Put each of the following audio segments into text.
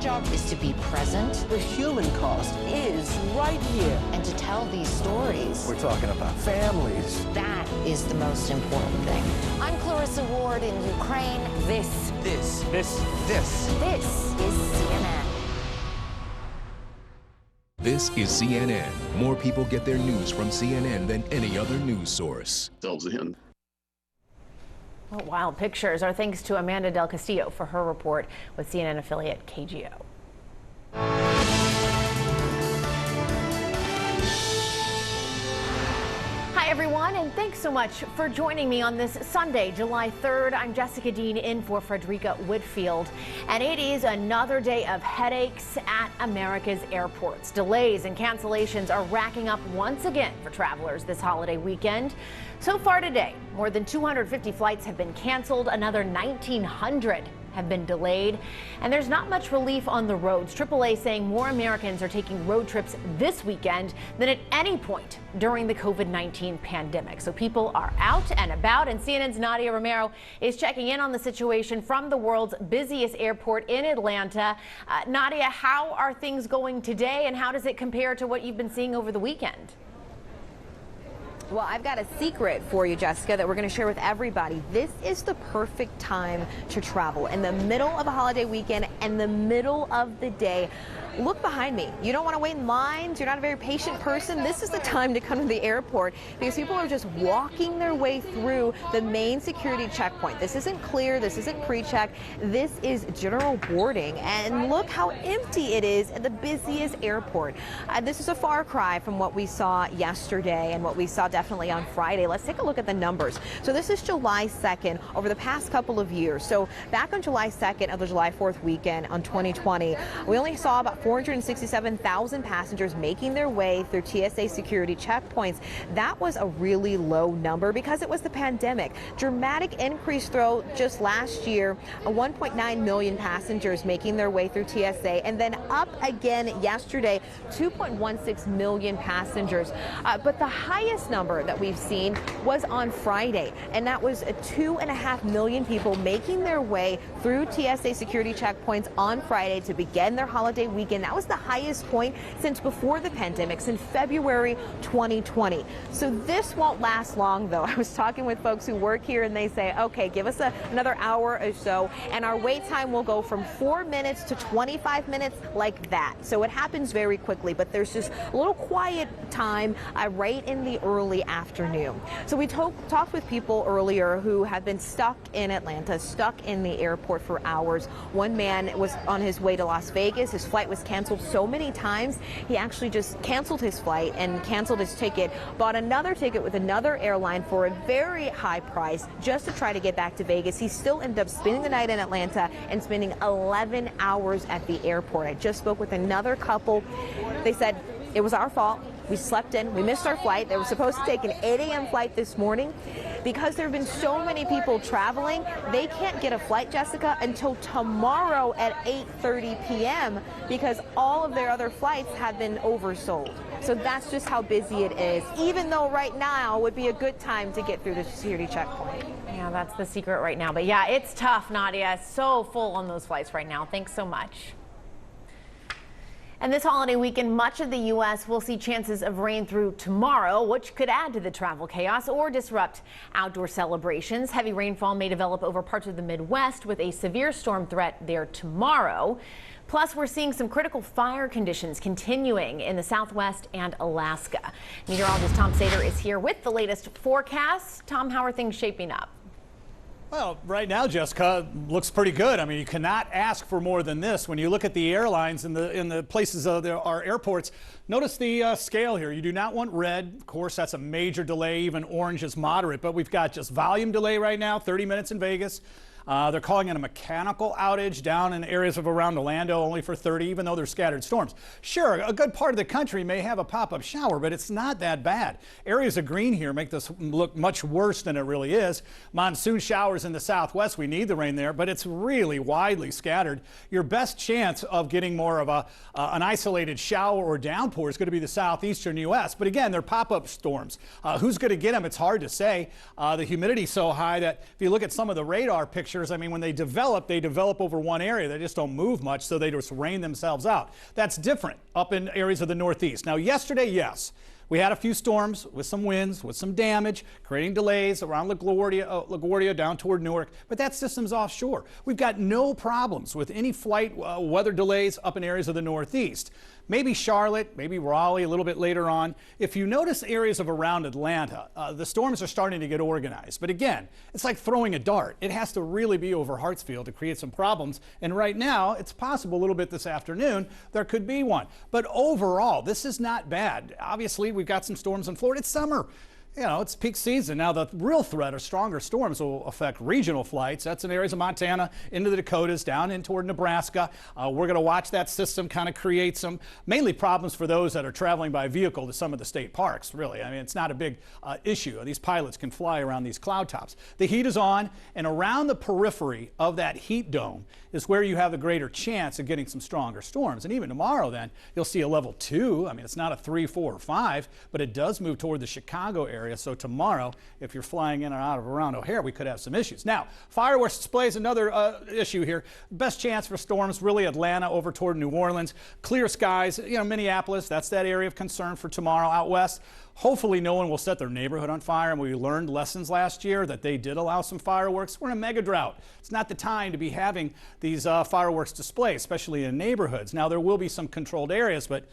job is to be present. The human cost is right here. And to tell these stories. We're talking about families. That is the most important thing. I'm Clarissa Ward in Ukraine. This is CNN. This is CNN. More people get their news from CNN than any other news source. In. Oh, wild pictures. Our thanks to Amanda Del Castillo for her report with CNN affiliate KGO. Hi, everyone, and thanks so much for joining me on this Sunday, July 3rd. I'm Jessica Dean in for Frederica Whitfield, and it is another day of headaches at America's airports. Delays and cancellations are racking up once again for travelers this holiday weekend. So far today, more than 250 flights have been canceled, another 1,900 have been delayed, and there's not much relief on the roads. AAA saying more Americans are taking road trips this weekend than at any point during the COVID-19 pandemic. So people are out and about, and CNN's Nadia Romero is checking in on the situation from the world's busiest airport in Atlanta. Nadia, how are things going today, and how does it compare to what you've been seeing over the weekend? Well, I've got a secret for you, Jessica, that we're going to share with everybody. This is the perfect time to travel in the middle of a holiday weekend and the middle of the day. Look behind me. You don't want to wait in lines. You're not a very patient person. This is the time to come to the airport because people are just walking their way through the main security checkpoint. This isn't clear. This isn't pre-check. This is general boarding. And look how empty it is at the busiest airport. This is a far cry from what we saw yesterday and what we saw definitely on Friday. Let's take a look at the numbers. So this is July 2nd over the past couple of years. So back on July 2nd of the July 4th weekend on 2020, we only saw about 467,000 passengers making their way through TSA security checkpoints. That was a really low number because it was the pandemic. Dramatic increase, though, just last year, 1.9 million passengers making their way through TSA, and then up again yesterday, 2.16 million passengers. But the highest number that we've seen was on Friday, and that was 2.5 million people making their way through TSA security checkpoints on Friday to begin their holiday weekend. That was the highest point since before the pandemic, since February 2020. So this won't last long, though. I was talking with folks who work here, and they say, okay, give us another hour or so, and our wait time will go from 4 minutes to 25 minutes, like that. So it happens very quickly, but there's just a little quiet time right in the early afternoon. So we talked with people earlier who have been stuck in Atlanta, stuck in the airport for hours. One man was on his way to Las Vegas. His flight was canceled so many times, he actually just canceled his flight and canceled his ticket, bought another ticket with another airline for a very high price just to try to get back to Vegas. He still ended up spending the night in Atlanta and spending 11 hours at the airport. I just spoke with another couple. They said it was our fault. We slept in. We missed our flight. They were supposed to take an 8 a.m. flight this morning. Because there have been so many people traveling, they can't get a flight, Jessica, until tomorrow at 8:30 p.m. because all of their other flights have been oversold. So that's just how busy it is, even though right now would be a good time to get through the security checkpoint. Yeah, that's the secret right now. But yeah, it's tough, Nadia. It's so full on those flights right now. Thanks so much. And this holiday weekend, much of the U.S. will see chances of rain through tomorrow, which could add to the travel chaos or disrupt outdoor celebrations. Heavy rainfall may develop over parts of the Midwest with a severe storm threat there tomorrow. Plus, we're seeing some critical fire conditions continuing in the Southwest and Alaska. Meteorologist Tom Sater is here with the latest forecast. Tom, how are things shaping up? Well, right now, Jessica, looks pretty good. I mean, you cannot ask for more than this. When you look at the airlines in the places of our airports, notice the scale here. You do not want red. Of course, that's a major delay. Even orange is moderate. But we've got just volume delay right now, 30 minutes in Vegas. They're calling it a mechanical outage down in areas of around Orlando, only for 30, even though there's scattered storms. Sure, a good part of the country may have a pop-up shower, but it's not that bad. Areas of green here make this look much worse than it really is. Monsoon showers in the southwest, we need the rain there, but it's really widely scattered. Your best chance of getting more of an isolated shower or downpour is going to be the southeastern U.S. But again, they're pop-up storms. Who's going to get them? It's hard to say. The humidity's so high that if you look at some of the radar pictures, fractures, I mean, when they develop over one area. They just don't move much, so they just rain themselves out. That's different up in areas of the Northeast. Now, yesterday, yes, we had a few storms with some winds, with some damage, creating delays around LaGuardia down toward Newark, but that system's offshore. We've got no problems with any flight weather delays up in areas of the Northeast. Maybe Charlotte, maybe Raleigh a little bit later on. If you notice areas of around Atlanta, the storms are starting to get organized. But again, it's like throwing a dart. It has to really be over Hartsfield to create some problems. And right now, it's possible a little bit this afternoon, there could be one. But overall, this is not bad. Obviously, we've got some storms in Florida. It's summer. You know, it's peak season. Now, the real threat of stronger storms will affect regional flights. That's in areas of Montana, into the Dakotas, down in toward Nebraska. We're going to watch that system kind of create some mainly problems for those that are traveling by vehicle to some of the state parks, really. I mean, it's not a big issue. These pilots can fly around these cloud tops. The heat is on, and around the periphery of that heat dome is where you have the greater chance of getting some stronger storms. And even tomorrow, then, you'll see a level 2. I mean, it's not a 3, 4, or 5, but it does move toward the Chicago area. So tomorrow, if you're flying in and out of around O'Hare, we could have some issues. Now, fireworks displays, another issue here. Best chance for storms, really Atlanta over toward New Orleans. Clear skies, you know, Minneapolis, that's that area of concern for tomorrow out west. Hopefully no one will set their neighborhood on fire, and we learned lessons last year that they did allow some fireworks. We're in a mega drought. It's not the time to be having these fireworks displays, especially in neighborhoods. Now, there will be some controlled areas, but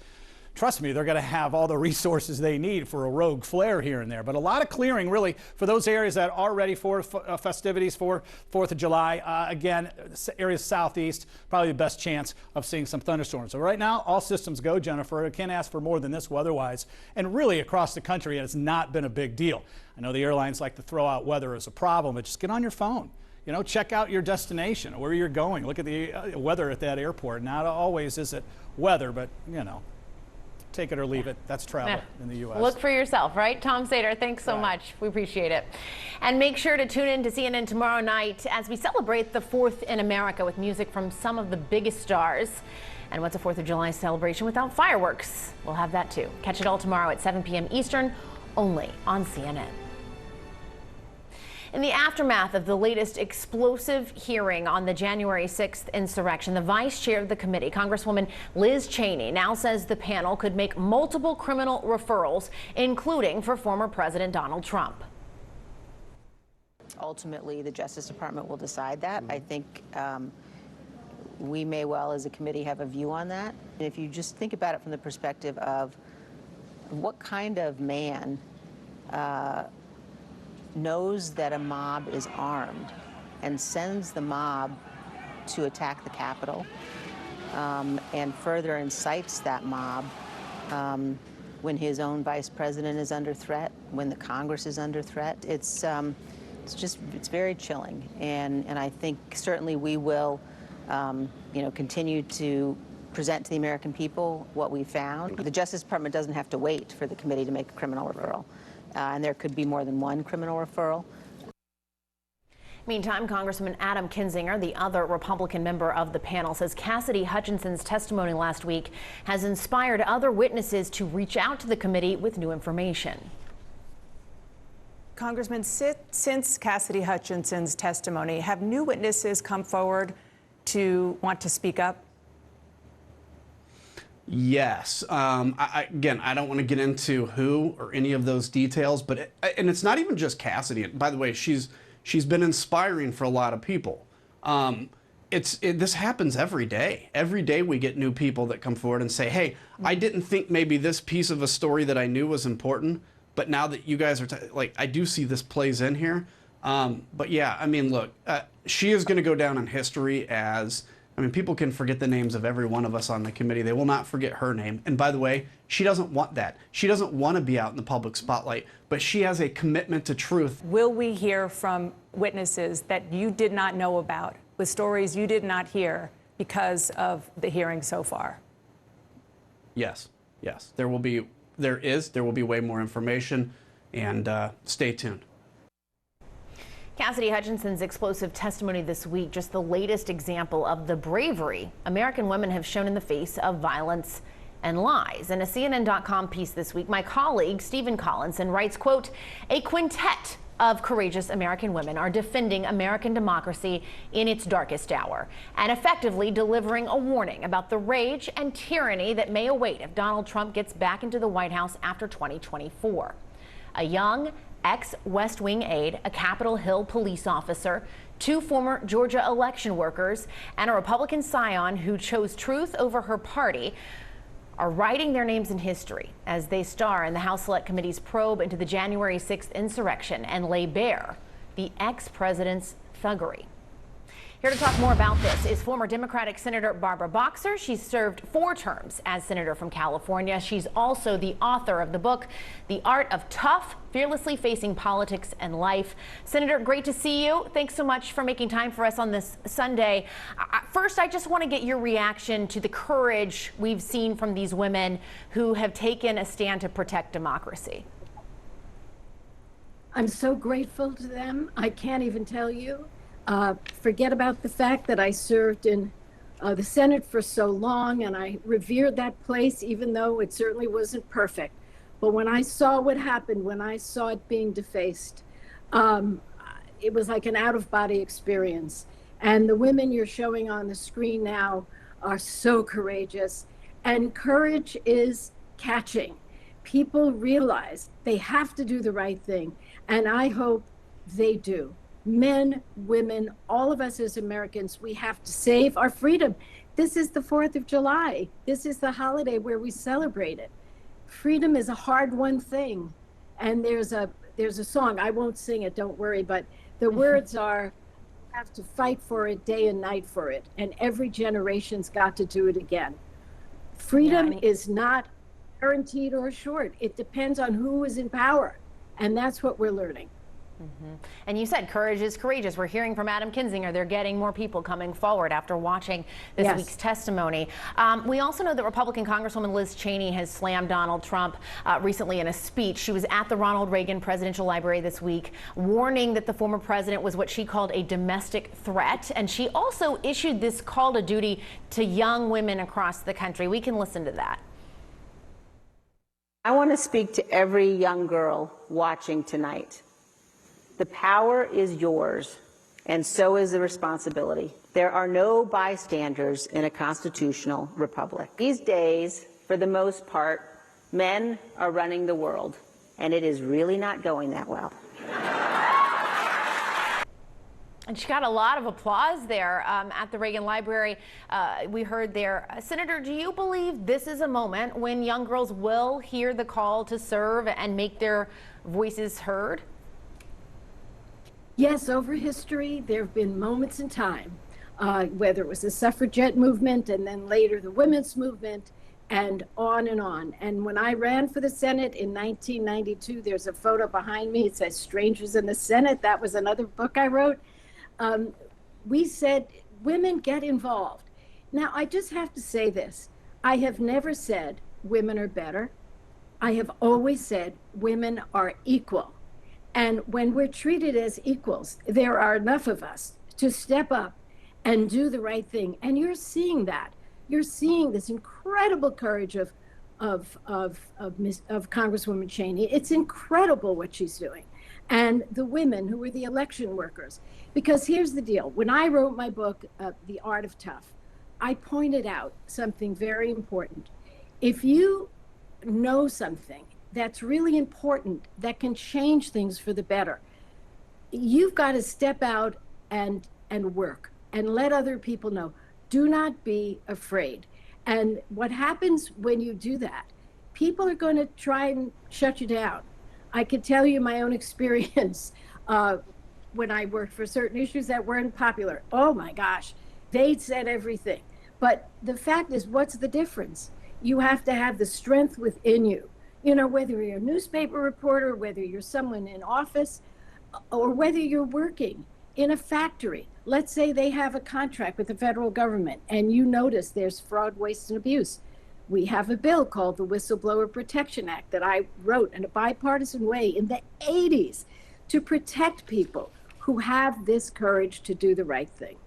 trust me, they're going to have all the resources they need for a rogue flare here and there. But a lot of clearing, really, for those areas that are ready for festivities for 4th of July. Again, areas southeast, probably the best chance of seeing some thunderstorms. So right now, all systems go, Jennifer. I can't ask for more than this weather-wise. And really, across the country, it's not been a big deal. I know the airlines like to throw out weather as a problem, but just get on your phone. You know, check out your destination, where you're going. Look at the weather at that airport. Not always is it weather, but, you know, take it or leave it. That's travel in the U.S. Look for yourself, right? Tom Sater, thanks so much. We appreciate it. And make sure to tune in to CNN tomorrow night as we celebrate the 4th in America with music from some of the biggest stars. And what's a 4th of July celebration without fireworks? We'll have that too. Catch it all tomorrow at 7 p.m. Eastern, only on CNN. In the aftermath of the latest explosive hearing on the January 6th insurrection, the vice chair of the committee, Congresswoman Liz Cheney, now says the panel could make multiple criminal referrals, including for former President Donald Trump. Ultimately, the Justice Department will decide that. I think we may well, as a committee, have a view on that. And if you just think about it from the perspective of what kind of man knows that a mob is armed and sends the mob to attack the Capitol and further incites that mob when his own vice president is under threat, when the Congress is under threat. It's very chilling. And I think certainly we will, continue to present to the American people what we found. The Justice Department doesn't have to wait for the committee to make a criminal referral. And there could be more than one criminal referral. Meantime, Congressman Adam Kinzinger, the other Republican member of the panel, says Cassidy Hutchinson's testimony last week has inspired other witnesses to reach out to the committee with new information. Congressman, since Cassidy Hutchinson's testimony, have new witnesses come forward to want to speak up? Yes. Again, I don't want to get into who or any of those details, but it's not even just Cassidy. By the way, she's been inspiring for a lot of people. This happens every day. Every day we get new people that come forward and say, "Hey, I didn't think maybe this piece of a story that I knew was important, but now that you guys are I do see this plays in here." But yeah, I mean, look, she is going to go down in history as. I mean, people can forget the names of every one of us on the committee. They will not forget her name. And by the way, she doesn't want that. She doesn't want to be out in the public spotlight, but she has a commitment to truth. Will we hear from witnesses that you did not know about, with stories you did not hear because of the hearing so far? Yes, yes. There will be way more information, and stay tuned. Cassidy Hutchinson's explosive testimony this week, just the latest example of the bravery American women have shown in the face of violence and lies. In a CNN.com piece this week, my colleague Stephen Collinson writes, quote, "A quintet of courageous American women are defending American democracy in its darkest hour and effectively delivering a warning about the rage and tyranny that may await if Donald Trump gets back into the White House after 2024. A young ex-West Wing aide, a Capitol Hill police officer, 2 former Georgia election workers, and a Republican scion who chose truth over her party are writing their names in history as they star in the House Select Committee's probe into the January 6th insurrection and lay bare the ex-president's thuggery. Here to talk more about this is former Democratic Senator Barbara Boxer. She's served 4 terms as senator from California. She's also the author of the book, The Art of Tough, Fearlessly Facing Politics and Life. Senator, great to see you. Thanks so much for making time for us on this Sunday. First, I just want to get your reaction to the courage we've seen from these women who have taken a stand to protect democracy. I'm so grateful to them. I can't even tell you. Forget about the fact that I served in the Senate for so long, and I revered that place, even though it certainly wasn't perfect. But when I saw what happened, when I saw it being defaced, it was like an out-of-body experience. And the women you're showing on the screen now are so courageous. And courage is catching. People realize they have to do the right thing, and I hope they do. Men, women, all of us as Americans, we have to save our freedom. This is the 4th of July. This is the holiday where we celebrate it. Freedom is a hard-won thing. And there's a song, I won't sing it, don't worry, but the words are, have to fight for it day and night for it. And every generation's got to do it again. Freedom is not guaranteed or assured. It depends on who is in power. And that's what we're learning. And you said courage is courageous. We're hearing from Adam Kinzinger. They're getting more people coming forward after watching this week's testimony. We also know that Republican Congresswoman Liz Cheney has slammed Donald Trump recently in a speech. She was at the Ronald Reagan Presidential Library this week, warning that the former president was what she called a domestic threat. And she also issued this call to duty to young women across the country. We can listen to that. I want to speak to every young girl watching tonight. The power is yours, and so is the responsibility. There are no bystanders in a constitutional republic. These days, for the most part, men are running the world, and it is really not going that well. And she got a lot of applause there at the Reagan Library. We heard there. Senator, do you believe this is a moment when young girls will hear the call to serve and make their voices heard? Yes, over history, there have been moments in time, whether it was the suffragette movement and then later the women's movement and on and on. And when I ran for the Senate in 1992, there's a photo behind me. It says Strangers in the Senate. That was another book I wrote. We said, women get involved. Now, I just have to say this. I have never said women are better. I have always said women are equal. And when we're treated as equals, there are enough of us to step up and do the right thing. And you're seeing that. You're seeing this incredible courage of Congresswoman Cheney. It's incredible what she's doing. And the women who were the election workers. Because here's the deal. When I wrote my book, The Art of Tough, I pointed out something very important. If you know something that's really important, that can change things for the better, you've got to step out and work and let other people know. Do not be afraid. And what happens when you do that, people are going to try and shut you down. I could tell you my own experience when I worked for certain issues that weren't popular. Oh my gosh, they said everything. But the fact is, what's the difference? You have to have the strength within you. You know, whether you're a newspaper reporter, whether you're someone in office, or whether you're working in a factory. Let's say they have a contract with the federal government and you notice there's fraud, waste, and abuse. We have a bill called the Whistleblower Protection Act that I wrote in a bipartisan way in the 80s to protect people who have this courage to do the right thing.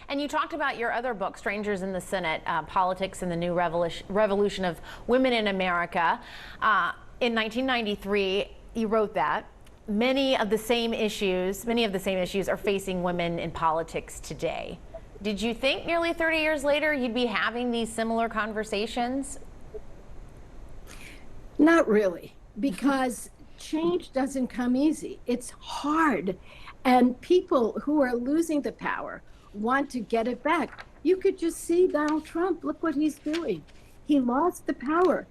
And you talked about your other book, Strangers in the Senate, Politics and the New Revolution of Women in America. In 1993, you wrote that. many of the same issues are facing women in politics today. Did you think nearly 30 years later you'd be having these similar conversations? Not really, because change doesn't come easy. It's hard. And people who are losing the power want to get it back. You could just see Donald Trump. Look what he's doing. He lost the power.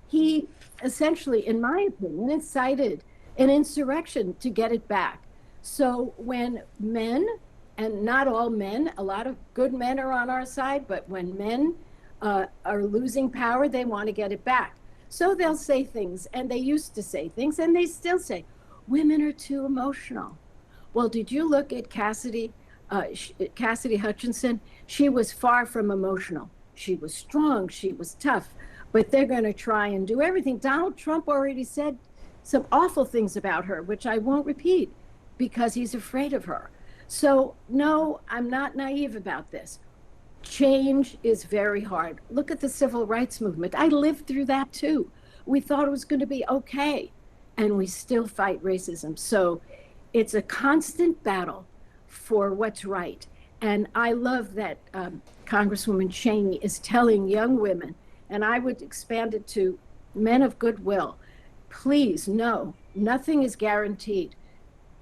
He essentially, in my opinion, incited an insurrection to get it back. So when men, and not all men, a lot of good men are on our side, but when men are losing power, they want to get it back. So they'll say things, and they used to say things, and they still say, women are too emotional. Well, did you look at Cassidy Hutchinson? She was far from emotional. She was strong, she was tough, but they're going to try and do everything. Donald Trump already said some awful things about her, which I won't repeat because he's afraid of her. So no, I'm not naive about this. Change is very hard. Look at the civil rights movement. I lived through that too. We thought it was going to be okay, and we still fight racism. So it's a constant battle for what's right. And I love that Congresswoman Cheney is telling young women, and I would expand it to men of goodwill, please, no, nothing is guaranteed.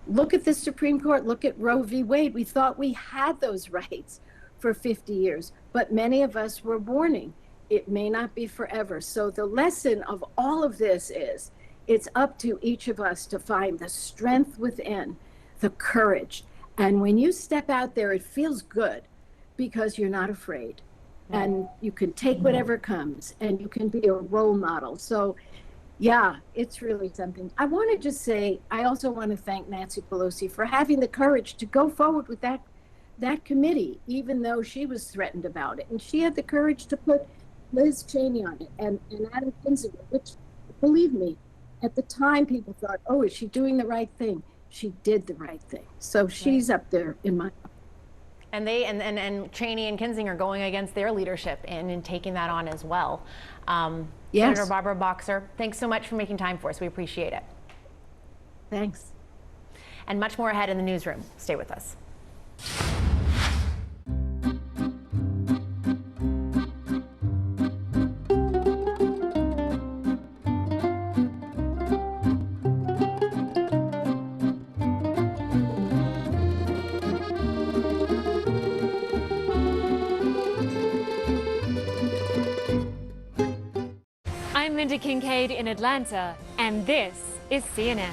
Look at the Supreme Court, look at Roe v. Wade. We thought we had those rights for 50 years, but many of us were warning it may not be forever. So the lesson of all of this is it's up to each of us to find the strength within, the courage. And when you step out there, it feels good because you're not afraid. And you can take whatever comes and you can be a role model. So yeah, it's really something. I want to just say, I also want to thank Nancy Pelosi for having the courage to go forward with that committee, even though she was threatened about it. And she had the courage to put Liz Cheney on it and Adam Kinzinger, which, believe me, at the time people thought, oh, is she doing the right thing? She did the right thing. So she's up there in my. And they and Cheney and Kinzinger going against their leadership and taking that on as well. Yes. Senator Barbara Boxer, thanks so much for making time for us. We appreciate it. Thanks. And much more ahead in the newsroom. Stay with us. I'm Linda Kincaid in Atlanta, and this is CNN.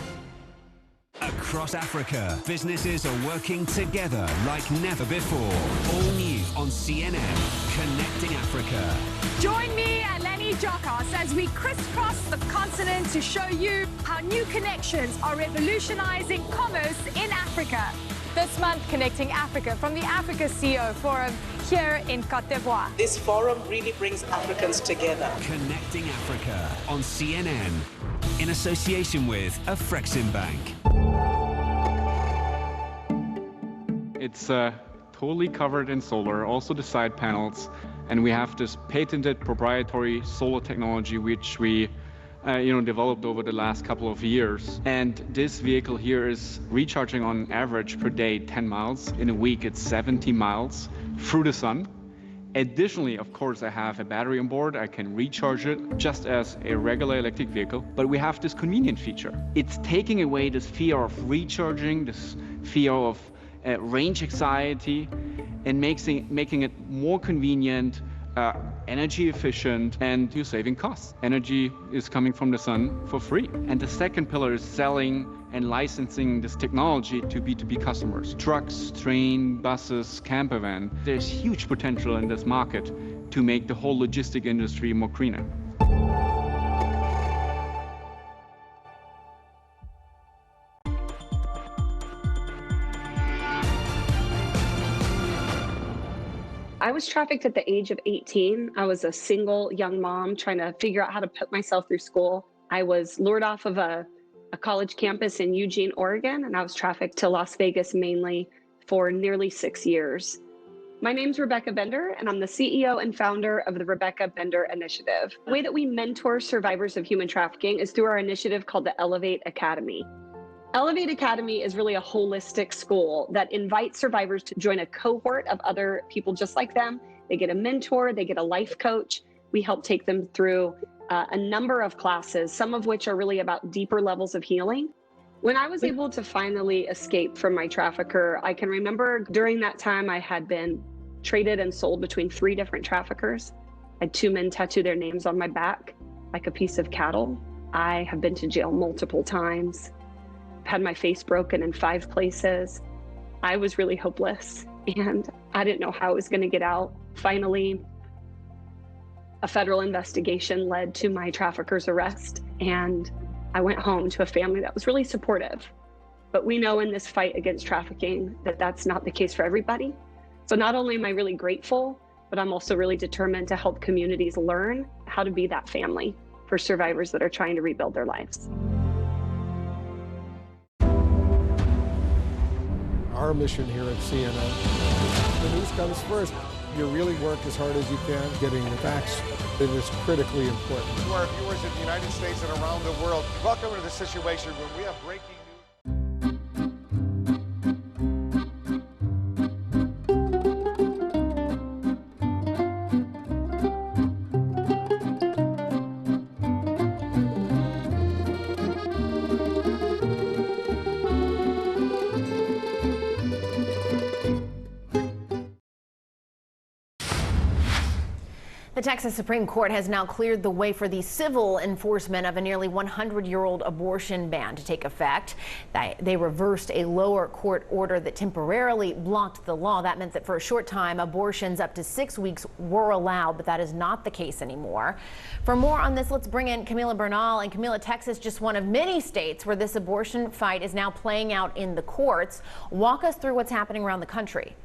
Across Africa, businesses are working together like never before. All new on CNN, Connecting Africa. Join me, Eleni Jokos, as we crisscross the continent to show you how new connections are revolutionizing commerce in Africa. This month, Connecting Africa from the Africa CEO Forum here in Côte d'Ivoire. This forum really brings Africans together. Connecting Africa on CNN, in association with Afrexim Bank. It's totally covered in solar, also the side panels, and we have this patented proprietary solar technology which we developed over the last couple of years. And this vehicle here is recharging on average per day 10 miles. In a week it's 70 miles through the sun. Additionally, of course, I have a battery on board. I can recharge it just as a regular electric vehicle, but we have this convenient feature. It's taking away this fear of recharging, this fear of range anxiety, and making it more convenient, energy efficient, and you're saving costs. Energy is coming from the sun for free. And the second pillar is selling and licensing this technology to B2B customers. Trucks, train, buses, camper van. There's huge potential in this market to make the whole logistic industry more greener. I was trafficked at the age of 18. I was a single young mom trying to figure out how to put myself through school. I was lured off of a college campus in Eugene, Oregon, and I was trafficked to Las Vegas mainly for nearly 6 years. My name's Rebecca Bender, and I'm the CEO and founder of the Rebecca Bender Initiative. The way that we mentor survivors of human trafficking is through our initiative called the Elevate Academy. Elevate Academy is really a holistic school that invites survivors to join a cohort of other people just like them. They get a mentor, they get a life coach. We help take them through a number of classes, some of which are really about deeper levels of healing. When I was able to finally escape from my trafficker, I can remember during that time I had been traded and sold between 3 different traffickers. I had 2 men tattoo their names on my back like a piece of cattle. I have been to jail multiple times. I've had my face broken in 5 places. I was really hopeless and I didn't know how I was going to get out. Finally, a federal investigation led to my trafficker's arrest, and I went home to a family that was really supportive. But we know in this fight against trafficking that that's not the case for everybody. So not only am I really grateful, but I'm also really determined to help communities learn how to be that family for survivors that are trying to rebuild their lives. Our mission here at CNN, the news comes first. You really work as hard as you can, getting the facts. It is critically important. To our viewers in the United States and around the world, welcome to the Situation Room. We have breaking news. The Texas Supreme Court has now cleared the way for the civil enforcement of a nearly 100-year-old abortion ban to take effect. They reversed a lower court order that temporarily blocked the law. That meant that for a short time, abortions up to 6 weeks were allowed, but that is not the case anymore. For more on this, let's bring in Camila Bernal. And Camila, Texas, just one of many states where this abortion fight is now playing out in the courts. Walk us through what's happening around the country.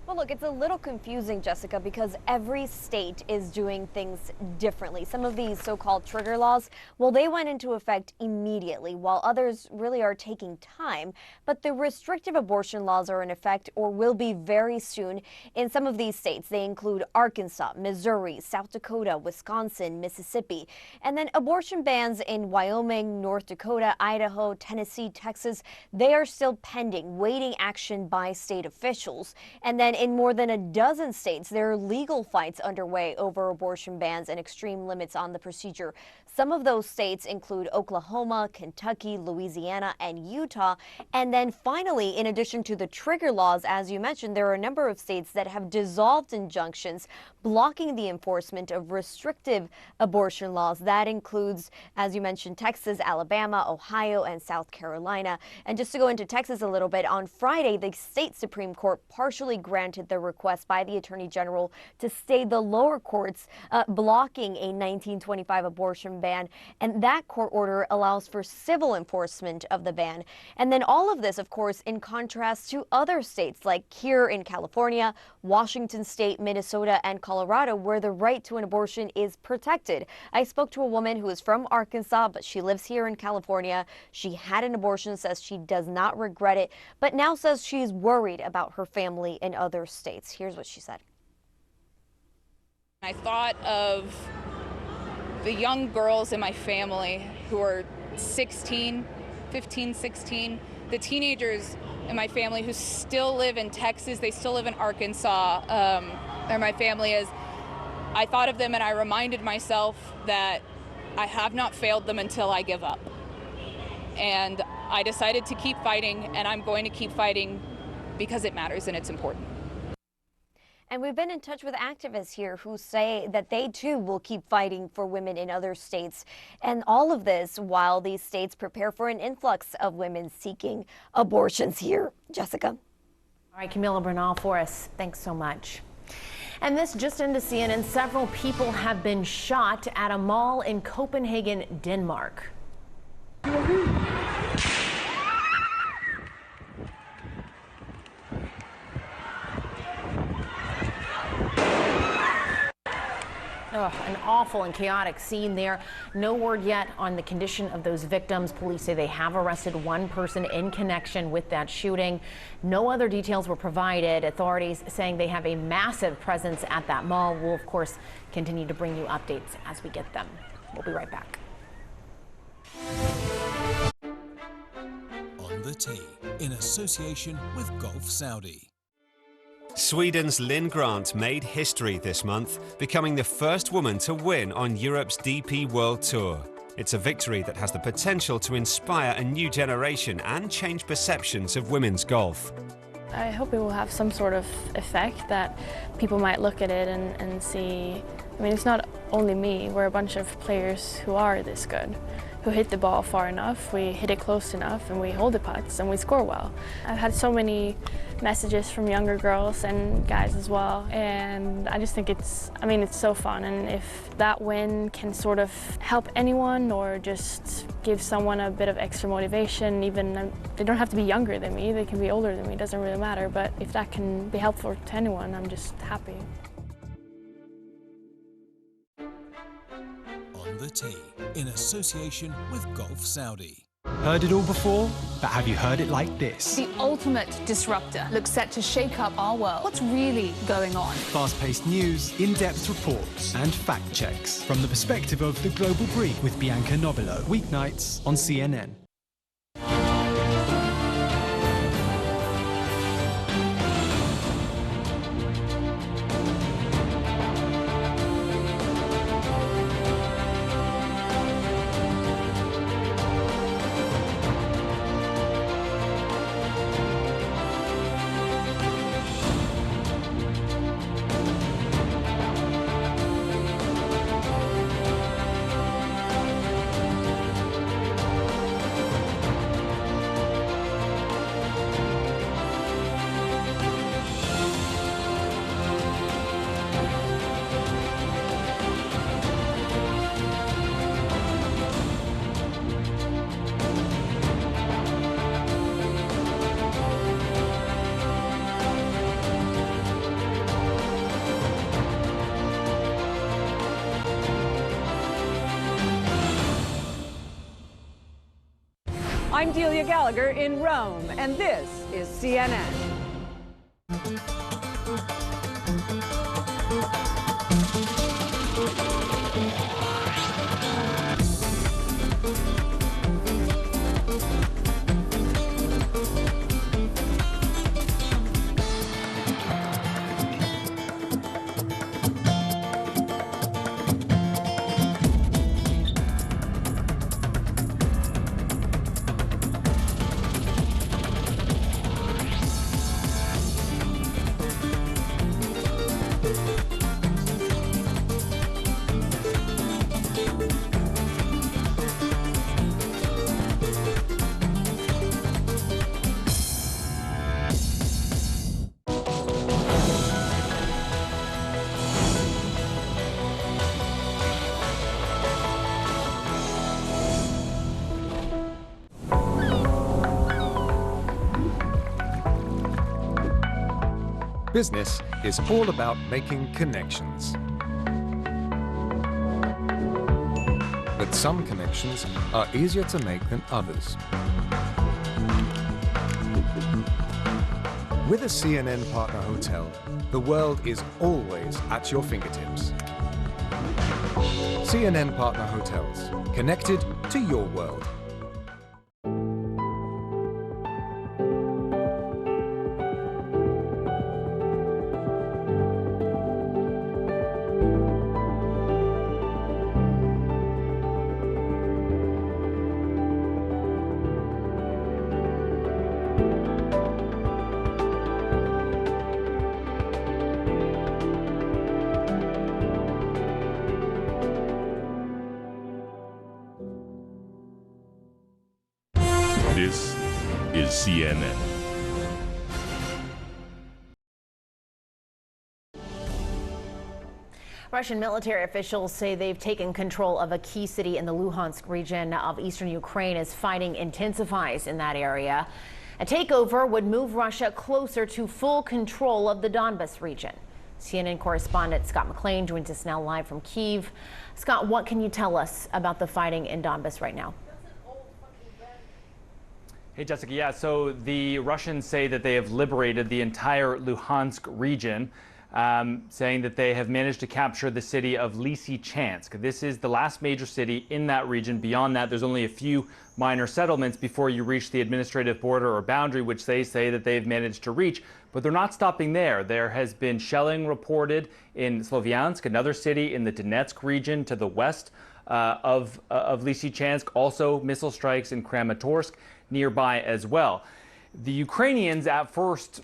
Well, look, it's a little confusing, Jessica, because every state is doing things differently. Some of these so-called trigger laws, well, they went into effect immediately, while others really are taking time. But the restrictive abortion laws are in effect or will be very soon in some of these states. They include Arkansas, Missouri, South Dakota, Wisconsin, Mississippi. And then abortion bans in Wyoming, North Dakota, Idaho, Tennessee, Texas, they are still pending, waiting action by state officials. And then in more than a dozen states, there are legal fights underway over abortion bans and extreme limits on the procedure. Some of those states include Oklahoma, Kentucky, Louisiana, and Utah. And then finally, in addition to the trigger laws, as you mentioned, there are a number of states that have dissolved injunctions blocking the enforcement of restrictive abortion laws. That includes, as you mentioned, Texas, Alabama, Ohio, and South Carolina. And just to go into Texas a little bit, on Friday, the state Supreme Court partially granted the request by the Attorney General to stay the lower courts blocking a 1925 abortion ban. And that court order allows for civil enforcement of the ban. And then all of this, of course, in contrast to other states like here in California, Washington State, Minnesota, and Colorado, where the right to an abortion is protected. I spoke to a woman who is from Arkansas, but she lives here in California. She had an abortion, says she does not regret it, but now says she's worried about her family in other states. Here's what she said. I thought of the young girls in my family who are 16, 15, 16, the teenagers in my family who still live in Texas, they still live in Arkansas, where my family is. I thought of them and I reminded myself that I have not failed them until I give up. And I decided to keep fighting, and I'm going to keep fighting because it matters and it's important. And we've been in touch with activists here who say that they too will keep fighting for women in other states. And all of this while these states prepare for an influx of women seeking abortions here. Jessica. All right, Camila Bernal for us. Thanks so much. And this just into CNN, several people have been shot at a mall in Copenhagen, Denmark. Oh, an awful and chaotic scene there. No word yet on the condition of those victims. Police say they have arrested one person in connection with that shooting. No other details were provided. Authorities saying they have a massive presence at that mall. We'll, of course, continue to bring you updates as we get them. We'll be right back. On the Tee, in association with Gulf Saudi. Sweden's Lynn Grant made history this month, becoming the first woman to win on Europe's DP World Tour. It's a victory that has the potential to inspire a new generation and change perceptions of women's golf. I hope it will have some sort of effect that people might look at it and see. I mean, it's not only me, we're a bunch of players who are this good, who hit the ball far enough, we hit it close enough, and we hold the putts and we score well. I've had so many messages from younger girls and guys as well, and I just think it's so fun, and if that win can sort of help anyone or just give someone a bit of extra motivation, even they don't have to be younger than me, they can be older than me, it doesn't really matter, but if that can be helpful to anyone, I'm just happy. On the Tee, in association with Gulf Saudi. Heard it all before, but have you heard it like this? The ultimate disruptor looks set to shake up our world. What's really going on? Fast-paced news, in-depth reports, and fact checks from the perspective of The Global Brief with Bianca Nobilo. Weeknights on CNN. I'm Delia Gallagher in Rome, and this is CNN. Business is all about making connections. But some connections are easier to make than others. With a CNN partner hotel, the world is always at your fingertips. CNN partner hotels, connected to your world. This is CNN. Russian military officials say they've taken control of a key city in the Luhansk region of eastern Ukraine as fighting intensifies in that area. A takeover would move Russia closer to full control of the Donbas region. CNN correspondent Scott McLean joins us now live from Kyiv. Scott, what can you tell us about the fighting in Donbas right now? Hey, Jessica. Yeah, so the Russians say that they have liberated the entire Luhansk region. saying that they have managed to capture the city of Lysychansk. This is the last major city in that region. Beyond that, there's only a few minor settlements before you reach the administrative border or boundary, which they say that they've managed to reach. But they're not stopping there. There has been shelling reported in Sloviansk, another city in the Donetsk region to the west of Lysychansk, also missile strikes in Kramatorsk nearby as well. The Ukrainians at first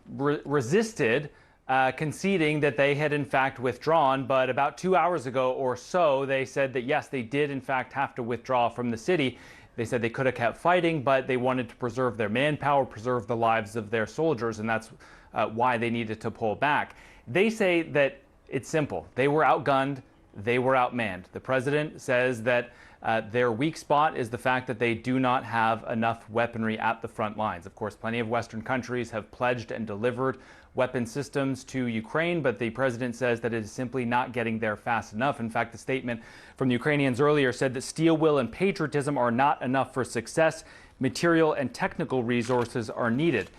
resisted, conceding that they had in fact withdrawn, but about 2 hours ago or so, they said that yes, they did in fact have to withdraw from the city. They said they could have kept fighting, but they wanted to preserve their manpower, preserve the lives of their soldiers, and that's why they needed to pull back. They say that it's simple. They were outgunned, they were outmanned. The president says that their weak spot is the fact that they do not have enough weaponry at the front lines. Of course, plenty of Western countries have pledged and delivered weapon systems to Ukraine, but the president says that it is simply not getting there fast enough. In fact, the statement from the Ukrainians earlier said that steel will and patriotism are not enough for success. Material and technical resources are needed.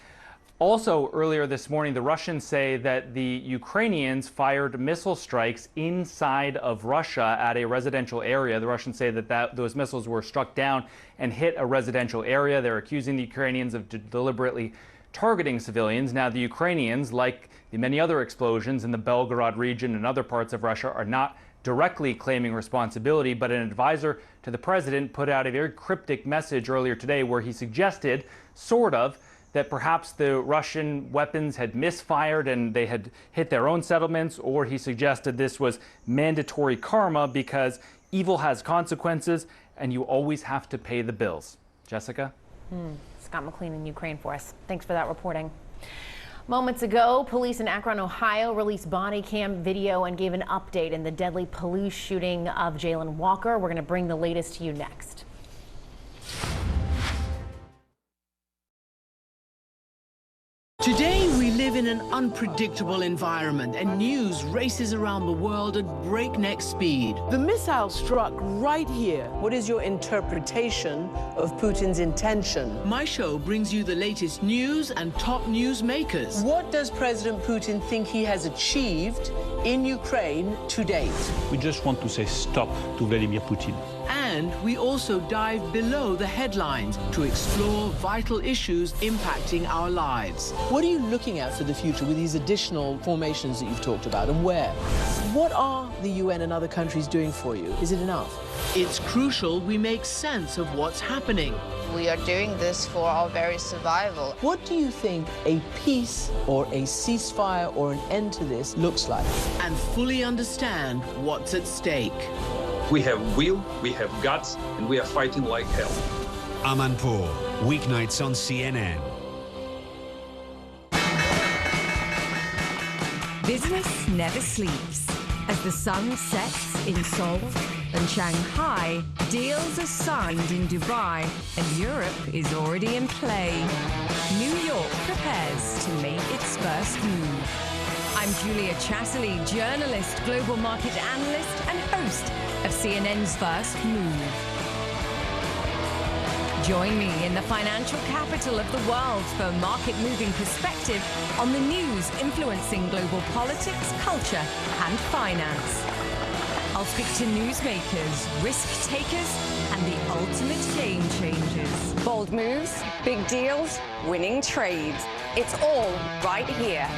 Also, earlier this morning, the Russians say that the Ukrainians fired missile strikes inside of Russia at a residential area. The Russians say that those missiles were struck down and hit a residential area. They're accusing the Ukrainians of deliberately targeting civilians. Now, the Ukrainians, like the many other explosions in the Belgorod region and other parts of Russia, are not directly claiming responsibility, but an advisor to the president put out a very cryptic message earlier today where he suggested, sort of, that perhaps the Russian weapons had misfired and they had hit their own settlements, or he suggested this was mandatory karma because evil has consequences and you always have to pay the bills. Jessica? Scott McLean in Ukraine for us. Thanks for that reporting. Moments ago, police in Akron, Ohio released body cam video and gave an update in the deadly police shooting of Jalen Walker. We're going to bring the latest to you next. Today, we live in an unpredictable environment, and news races around the world at breakneck speed. The missile struck right here. What is your interpretation of Putin's intention? My show brings you the latest news and top news makers. What does President Putin think he has achieved in Ukraine to date? We just want to say stop to Vladimir Putin. And we also dive below the headlines to explore vital issues impacting our lives. What are you looking at for the future with these additional formations that you've talked about, and where? What are the UN and other countries doing for you? Is it enough? It's crucial we make sense of what's happening. We are doing this for our very survival. What do you think a peace or a ceasefire or an end to this looks like? And fully understand what's at stake. We have will, we have guts, and we are fighting like hell. Amanpour, weeknights on CNN. Business never sleeps. As the sun sets in Seoul and Shanghai, deals are signed in Dubai, and Europe is already in play. New York prepares to make its first move. I'm Julia Chatterley, journalist, global market analyst, and host of CNN's First Move. Join me in the financial capital of the world for market-moving perspective on the news influencing global politics, culture, and finance. I'll speak to newsmakers, risk takers, and the ultimate game changers. Bold moves, big deals, winning trades. It's all right here.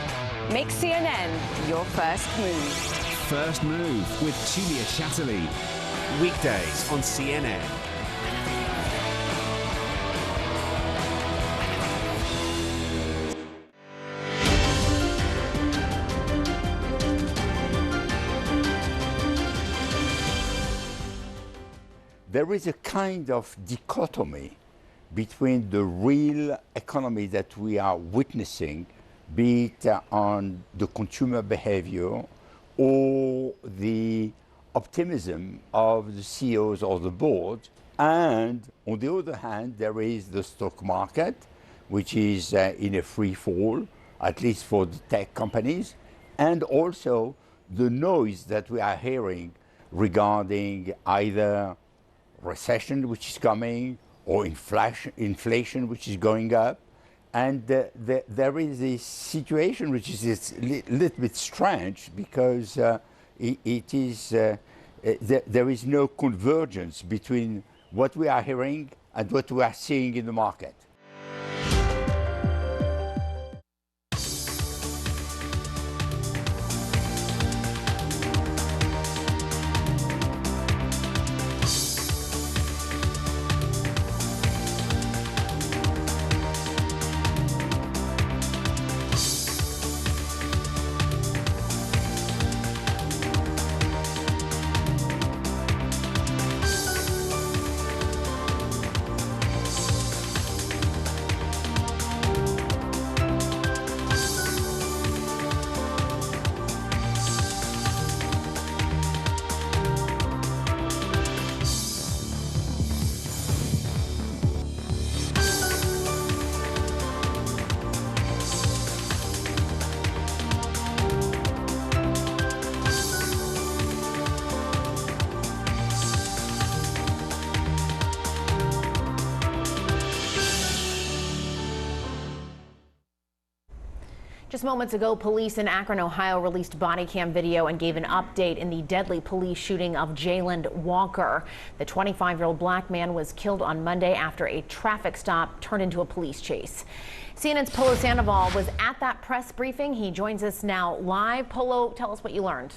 Make CNN your first move. First Move with Julia Chatterley. Weekdays on CNN. There is a kind of dichotomy between the real economy that we are witnessing, be it on the consumer behavior or the optimism of the CEOs or the board. And on the other hand, there is the stock market, which is in a free fall, at least for the tech companies, and also the noise that we are hearing regarding either recession, which is coming, or inflation, which is going up, And there is a situation which is a little bit strange because there is no convergence between what we are hearing and what we are seeing in the market. Just moments ago, police in Akron, Ohio released body cam video and gave an update in the deadly police shooting of Jayland Walker. The 25-year-old black man was killed on Monday after a traffic stop turned into a police chase. CNN's Polo Sandoval was at that press briefing. He joins us now live. Polo, tell us what you learned.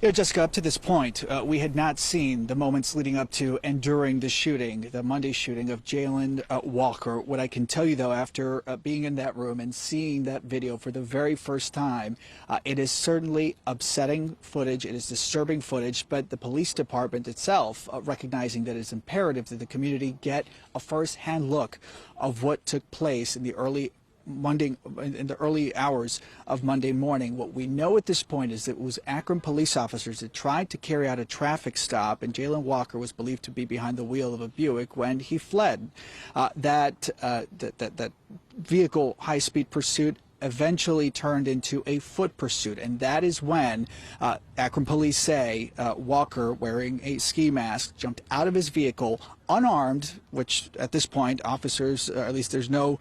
You know, Jessica, up to this point, we had not seen the moments leading up to and during the shooting, the Monday shooting of Jayland Walker. What I can tell you, though, after being in that room and seeing that video for the very first time, it is certainly upsetting footage. It is disturbing footage, but the police department itself, recognizing that it's imperative that the community get a first-hand look of what took place in the early hours of Monday morning. What we know at this point is that it was Akron police officers that tried to carry out a traffic stop, and Jayland Walker was believed to be behind the wheel of a Buick when he fled. That vehicle high-speed pursuit eventually turned into a foot pursuit, and that is when Akron police say Walker, wearing a ski mask, jumped out of his vehicle unarmed, which at this point officers, or at least there's no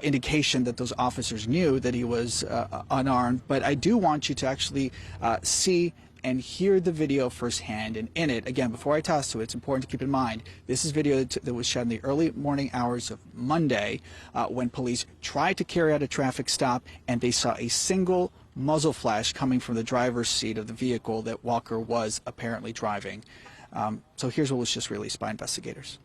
indication that those officers knew that he was unarmed. But I do want you to actually see and hear the video firsthand. And in it, again, before I toss to it, it's important to keep in mind, this is video that was shot in the early morning hours of Monday when police tried to carry out a traffic stop and they saw a single muzzle flash coming from the driver's seat of the vehicle that Walker was apparently driving. So here's what was just released by investigators.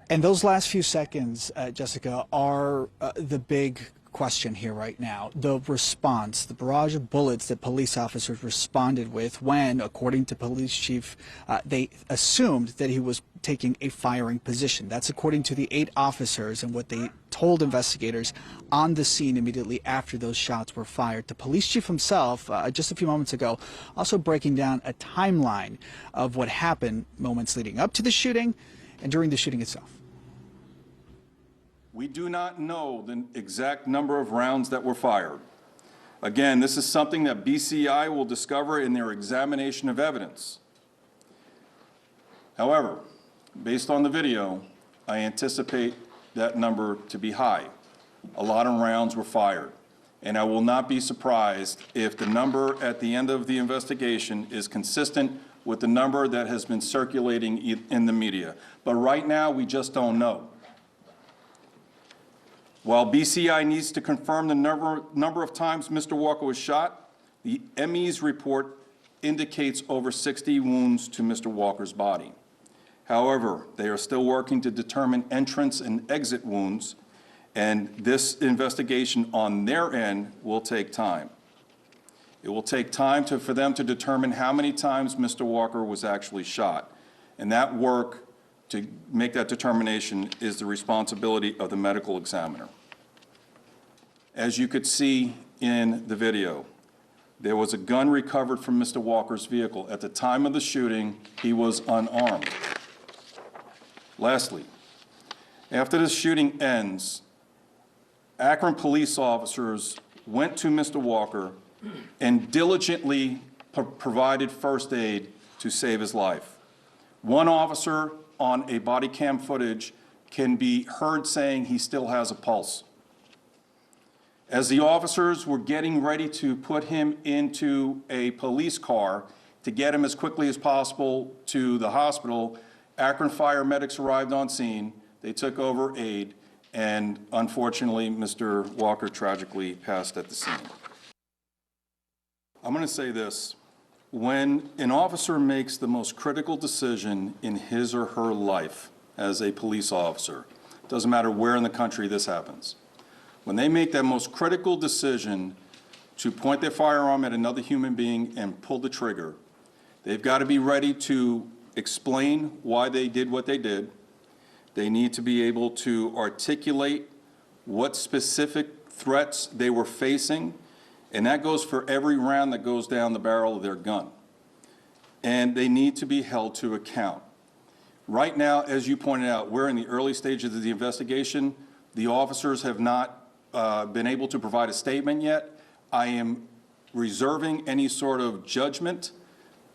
And those last few seconds, Jessica, are the big question here right now. The response, the barrage of bullets that police officers responded with when, according to police chief, they assumed that he was taking a firing position. That's according to the 8 officers and what they told investigators on the scene immediately after those shots were fired. The police chief himself, just a few moments ago, also breaking down a timeline of what happened moments leading up to the shooting and during the shooting itself. We do not know the exact number of rounds that were fired. Again, this is something that BCI will discover in their examination of evidence. However, based on the video, I anticipate that number to be high. A lot of rounds were fired, and I will not be surprised if the number at the end of the investigation is consistent with the number that has been circulating in the media. But right now, we just don't know. While BCI needs to confirm the number of times Mr. Walker was shot, the ME's report indicates over 60 wounds to Mr. Walker's body. However, they are still working to determine entrance and exit wounds, And this investigation on their end will take time. It will take time for them to determine how many times Mr. Walker was actually shot. And that work to make that determination is the responsibility of the medical examiner. As you could see in the video, there was a gun recovered from Mr. Walker's vehicle. At the time of the shooting, he was unarmed. Lastly, after the shooting ends, Akron police officers went to Mr. Walker and diligently provided first aid to save his life. One officer on a body cam footage can be heard saying he still has a pulse. As the officers were getting ready to put him into a police car to get him as quickly as possible to the hospital, Akron fire medics arrived on scene. They took over aid, and unfortunately, Mr. Walker tragically passed at the scene. I'm going to say this. When an officer makes the most critical decision in his or her life as a police officer, doesn't matter where in the country this happens, when they make that most critical decision to point their firearm at another human being and pull the trigger, they've got to be ready to explain why they did what they did. They need to be able to articulate what specific threats they were facing, and that goes for every round that goes down the barrel of their gun. And they need to be held to account. Right now, as you pointed out, we're in the early stages of the investigation. The officers have not been able to provide a statement yet. I am reserving any sort of judgment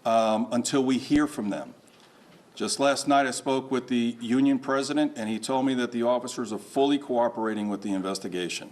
until we hear from them. Just last night, I spoke with the union president, and he told me that the officers are fully cooperating with the investigation.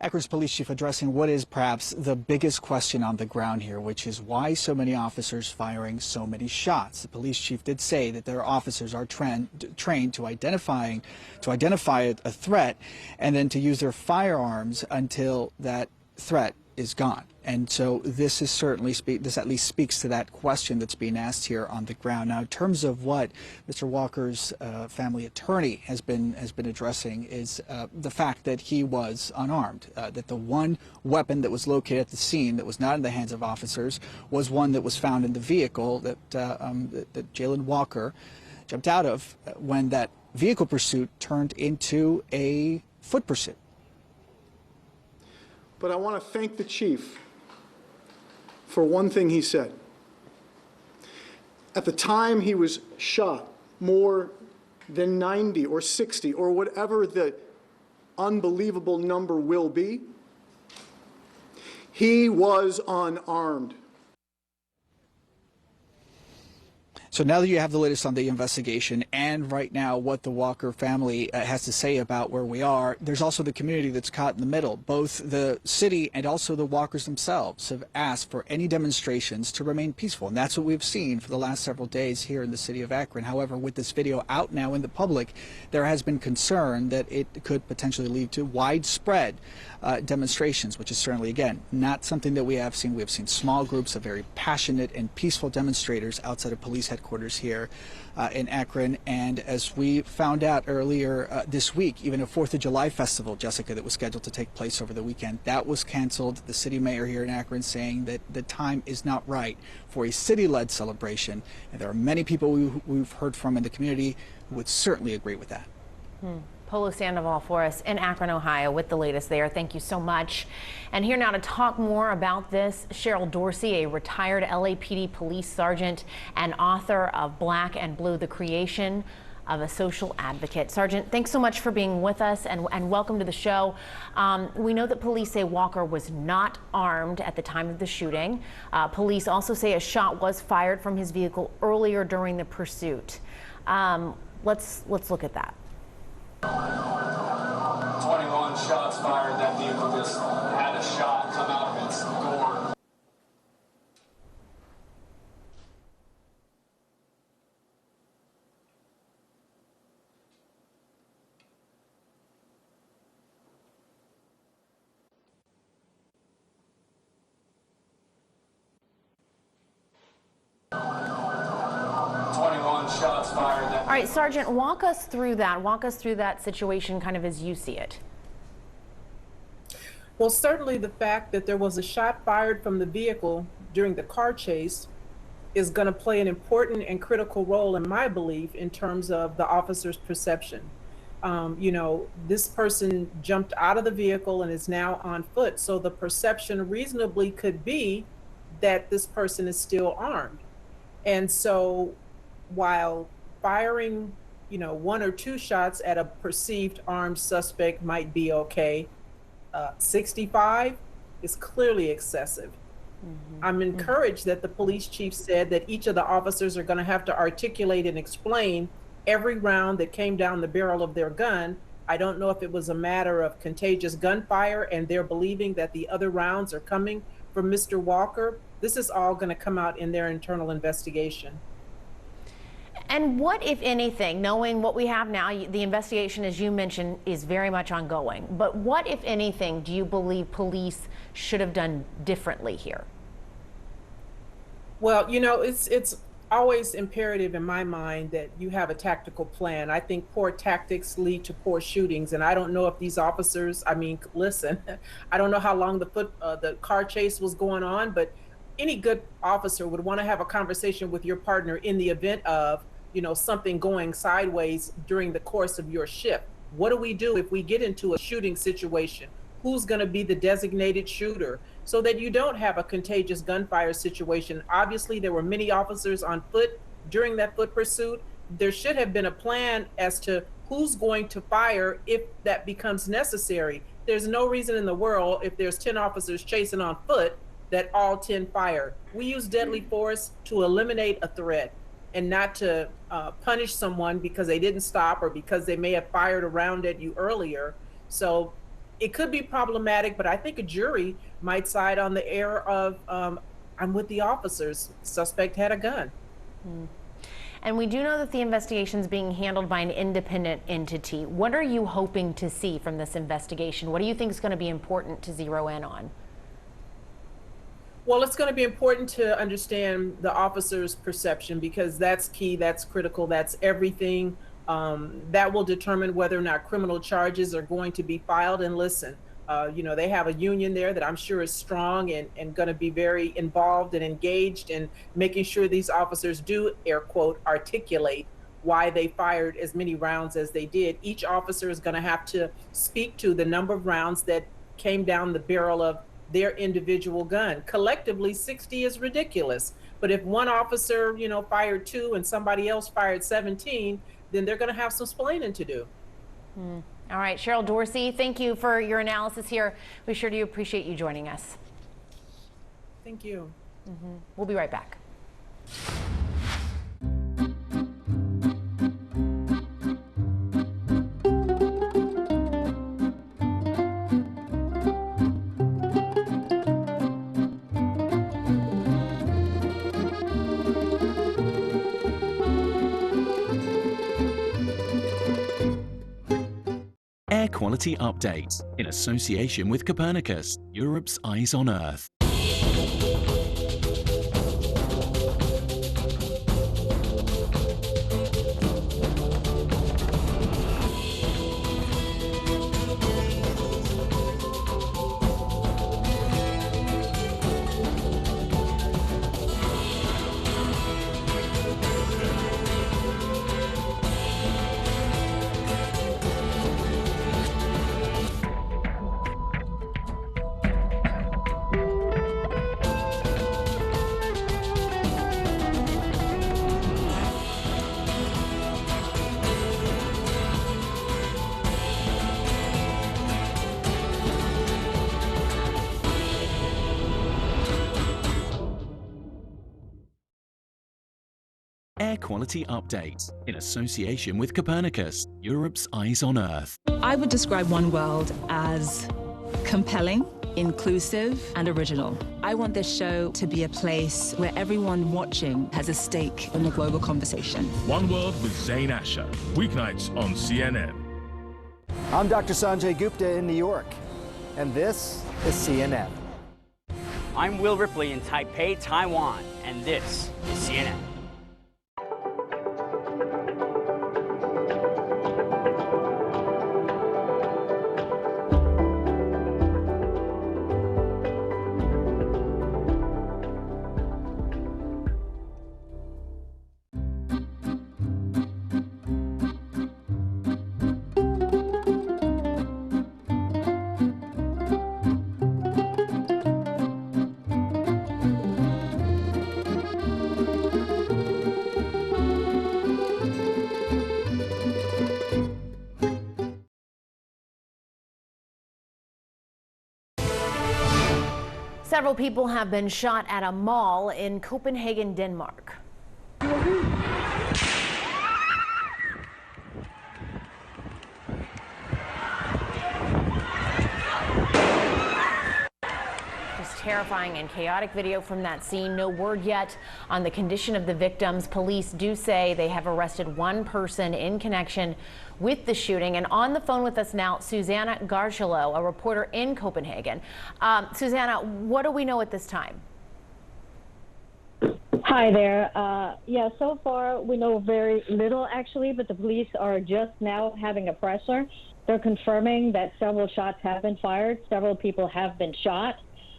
Akron's police chief addressing what is perhaps the biggest question on the ground here, which is why so many officers firing so many shots. The police chief did say that their officers are trained to identify a threat and then to use their firearms until that threat is gone. And so this is certainly this at least speaks to that question that's being asked here on the ground. Now, in terms of what Mr. Walker's family attorney has been addressing is the fact that he was unarmed, that the one weapon that was located at the scene that was not in the hands of officers was one that was found in the vehicle that Jayland Walker jumped out of when that vehicle pursuit turned into a foot pursuit. But I want to thank the chief for one thing he said. At the time he was shot, more than 90 or 60 or whatever the unbelievable number will be, he was unarmed. So now that you have the latest on the investigation and right now what the Walker family has to say about where we are, there's also the community that's caught in the middle. Both the city and also the Walkers themselves have asked for any demonstrations to remain peaceful. And that's what we've seen for the last several days here in the city of Akron. However, with this video out now in the public, there has been concern that it could potentially lead to widespread demonstrations, which is certainly, again, not something that we have seen. We have seen small groups of very passionate and peaceful demonstrators outside of police headquarters here in Akron. And as we found out earlier this week, even a 4th of July festival, Jessica, that was scheduled to take place over the weekend, that was canceled. The city mayor here in Akron saying that the time is not right for a city-led celebration. And there are many people we've heard from in the community who would certainly agree with that. Polo Sandoval for us in Akron, Ohio, with the latest there. Thank you so much. And here now to talk more about this, Cheryl Dorsey, a retired LAPD police sergeant and author of Black and Blue, the Creation of a Social Advocate. Sergeant, thanks so much for being with us and welcome to the show. We know that police say Walker was not armed at the time of the shooting. Police also say a shot was fired from his vehicle earlier during the pursuit. Let's look at that. 21 shots fired. That vehicle just had a shot come out of its door. 1 shots fired. All right, Sergeant, walk us through that. Walk us through that situation kind of as you see it. Well, certainly the fact that there was a shot fired from the vehicle during the car chase is going to play an important and critical role, in my belief, in terms of the officer's perception. You know, this person jumped out of the vehicle and is now on foot, so the perception reasonably could be that this person is still armed. And so while firing, you know, 1 or 2 shots at a perceived armed suspect might be okay, 65 is clearly excessive. I'm encouraged that the police chief said that each of the officers are going to have to articulate and explain every round that came down the barrel of their gun. I don't know if it was a matter of contagious gunfire and they're believing that the other rounds are coming from Mr. Walker. This is all going to come out in their internal investigation. And what, if anything, knowing what we have now, the investigation, as you mentioned, is very much ongoing, but what, if anything, do you believe police should have done differently here? Well, you know, it's always imperative in my mind that you have a tactical plan. I think poor tactics lead to poor shootings, and I don't know if these officers, I mean, listen, I don't know how long the car chase was going on, but any good officer would want to have a conversation with your partner in the event of, you know, something going sideways during the course of your shift. What do we do if we get into a shooting situation? Who's going to be the designated shooter, so that you don't have a contagious gunfire situation? Obviously, there were many officers on foot during that foot pursuit. There should have been a plan as to who's going to fire if that becomes necessary. There's no reason in the world, if there's 10 officers chasing on foot, that all 10 fire. We use deadly force to eliminate a threat and not to punish someone because they didn't stop or because they may have fired a round at you earlier. So it could be problematic, but I think a jury might side on the air of I'm with the officers. Suspect had a gun. And we do know that the investigation is being handled by an independent entity. What are you hoping to see from this investigation? What do you think is going to be important to zero in on? Well, it's going to be important to understand the officer's perception, because that's key, that's critical, that's everything. That will determine whether or not criminal charges are going to be filed. And listen, you know, they have a union there that I'm sure is strong and going to be very involved and engaged in making sure these officers do, air quote, articulate why they fired as many rounds as they did. Each officer is going to have to speak to the number of rounds that came down the barrel of their individual gun. Collectively, 60 is ridiculous. But if one officer, you know, fired 2 and somebody else fired 17, then they're going to have some splaining to do. All right, Cheryl Dorsey, thank you for your analysis here. We sure do appreciate you joining us. Thank you. We'll be right back. Air Quality Update, in association with Copernicus, Europe's Eyes on Earth. Air Quality Update, in association with Copernicus, Europe's Eyes on Earth. I would describe One World as compelling, inclusive, and original. I want this show to be a place where everyone watching has a stake in the global conversation. One World with Zain Asher, weeknights on CNN. I'm Dr. Sanjay Gupta in New York, and this is CNN. I'm Will Ripley in Taipei, Taiwan, and this is CNN. Several people have been shot at a mall in Copenhagen, Denmark. Terrifying and chaotic video from that scene. No word yet on the condition of the victims. Police do say they have arrested one person in connection with the shooting. And on the phone with us now, Susanna Gargelo, a reporter in Copenhagen. Susanna, what do we know at this time? Hi there. Yeah, so far we know very little actually, but the police are just now having a presser. They're confirming that several shots have been fired. Several people have been shot.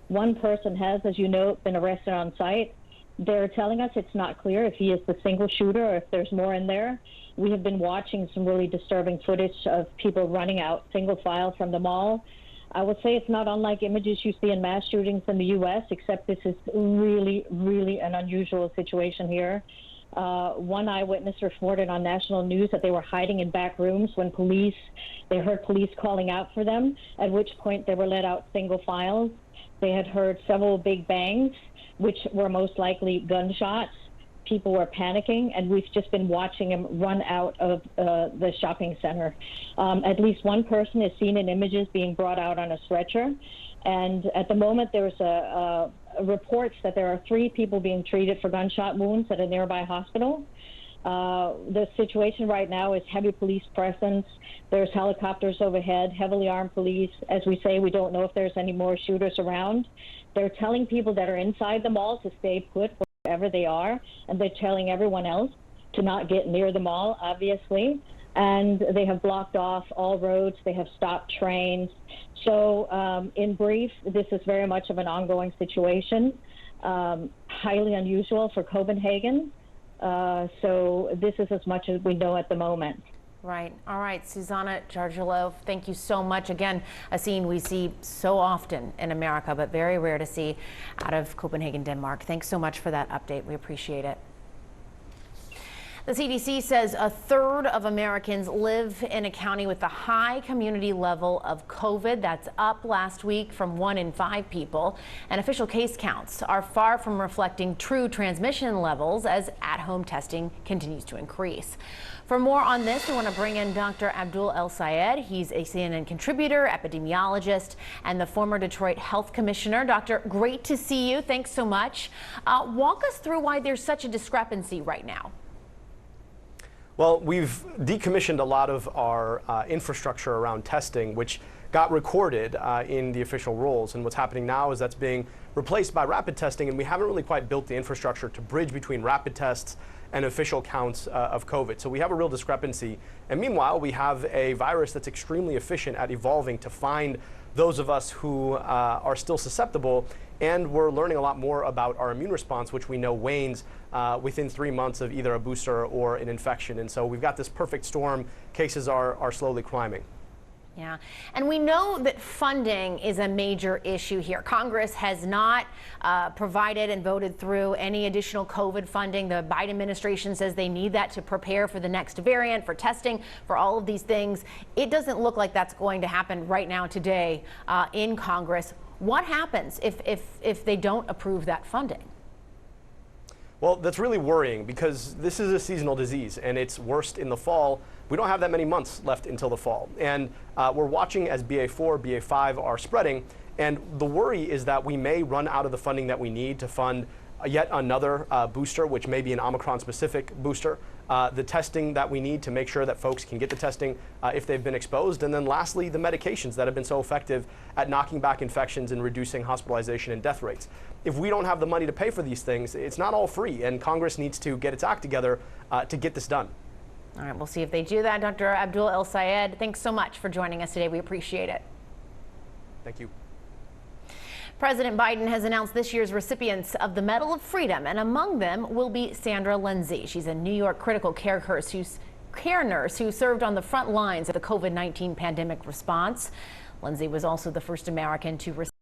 One person has, as you know, been arrested on site. They're telling us it's not clear if he is the single shooter or if there's more in there. We have been watching some really disturbing footage of people running out single file from the mall. I would say it's not unlike images you see in mass shootings in the U.S., except this is really, really an unusual situation here. One eyewitness reported on national news that they were hiding in back rooms when they heard police calling out for them, at which point they were let out single files. They had heard several big bangs, which were most likely gunshots. People were panicking, and we've just been watching them run out of the shopping center. At least one person is seen in images being brought out on a stretcher. And at the moment, there's reports that there are 3 people being treated for gunshot wounds at a nearby hospital. The situation right now is heavy police presence. There's helicopters overhead, heavily armed police. As we say, we don't know if there's any more shooters around. They're telling people that are inside the mall to stay put wherever they are, and they're telling everyone else to not get near the mall, obviously. And they have blocked off all roads. They have stopped trains. So in brief, this is very much of an ongoing situation, highly unusual for Copenhagen. So this is as much as we know at the moment. Right. All right. Susanna Gargelo, thank you so much. Again, a scene we see so often in America, but very rare to see out of Copenhagen, Denmark. Thanks so much for that update. We appreciate it. The CDC says a third of Americans live in a county with a high community level of COVID. That's up last week from 1 in 5 people. And official case counts are far from reflecting true transmission levels as at-home testing continues to increase. For more on this, we want to bring in Dr. Abdul El-Sayed. He's a CNN contributor, epidemiologist, and the former Detroit Health Commissioner. Doctor, great to see you. Thanks so much. Walk us through why there's such a discrepancy right now. Well, we've decommissioned a lot of our infrastructure around testing, which got recorded in the official rules. And what's happening now is that's being replaced by rapid testing, and we haven't really quite built the infrastructure to bridge between rapid tests and official counts of COVID. So we have a real discrepancy. And meanwhile, we have a virus that's extremely efficient at evolving to find those of us who are still susceptible. And we're learning a lot more about our immune response, which we know wanes within 3 months of either a booster or an infection. And so we've got this perfect storm. Cases are slowly climbing. Yeah, and we know that funding is a major issue here. Congress has not provided and voted through any additional COVID funding. The Biden administration says they need that to prepare for the next variant, for testing, for all of these things. It doesn't look like that's going to happen right now today in Congress. What happens if they don't approve that funding? Well, that's really worrying because this is a seasonal disease and it's worst in the fall. We don't have that many months left until the fall. And we're watching as BA4, BA5 are spreading. And the worry is that we may run out of the funding that we need to fund yet another booster, which may be an Omicron-specific booster, the testing that we need to make sure that folks can get the testing if they've been exposed, and then lastly, the medications that have been so effective at knocking back infections and reducing hospitalization and death rates. If we don't have the money to pay for these things, it's not all free, and Congress needs to get its act together to get this done. All right, we'll see if they do that. Dr. Abdul El-Sayed, thanks so much for joining us today. We appreciate it. Thank you. President Biden has announced this year's recipients of the Medal of Freedom, and among them will be Sandra Lindsay. She's a New York critical care nurse who served on the front lines of the COVID-19 pandemic response. Lindsay was also the first American to receive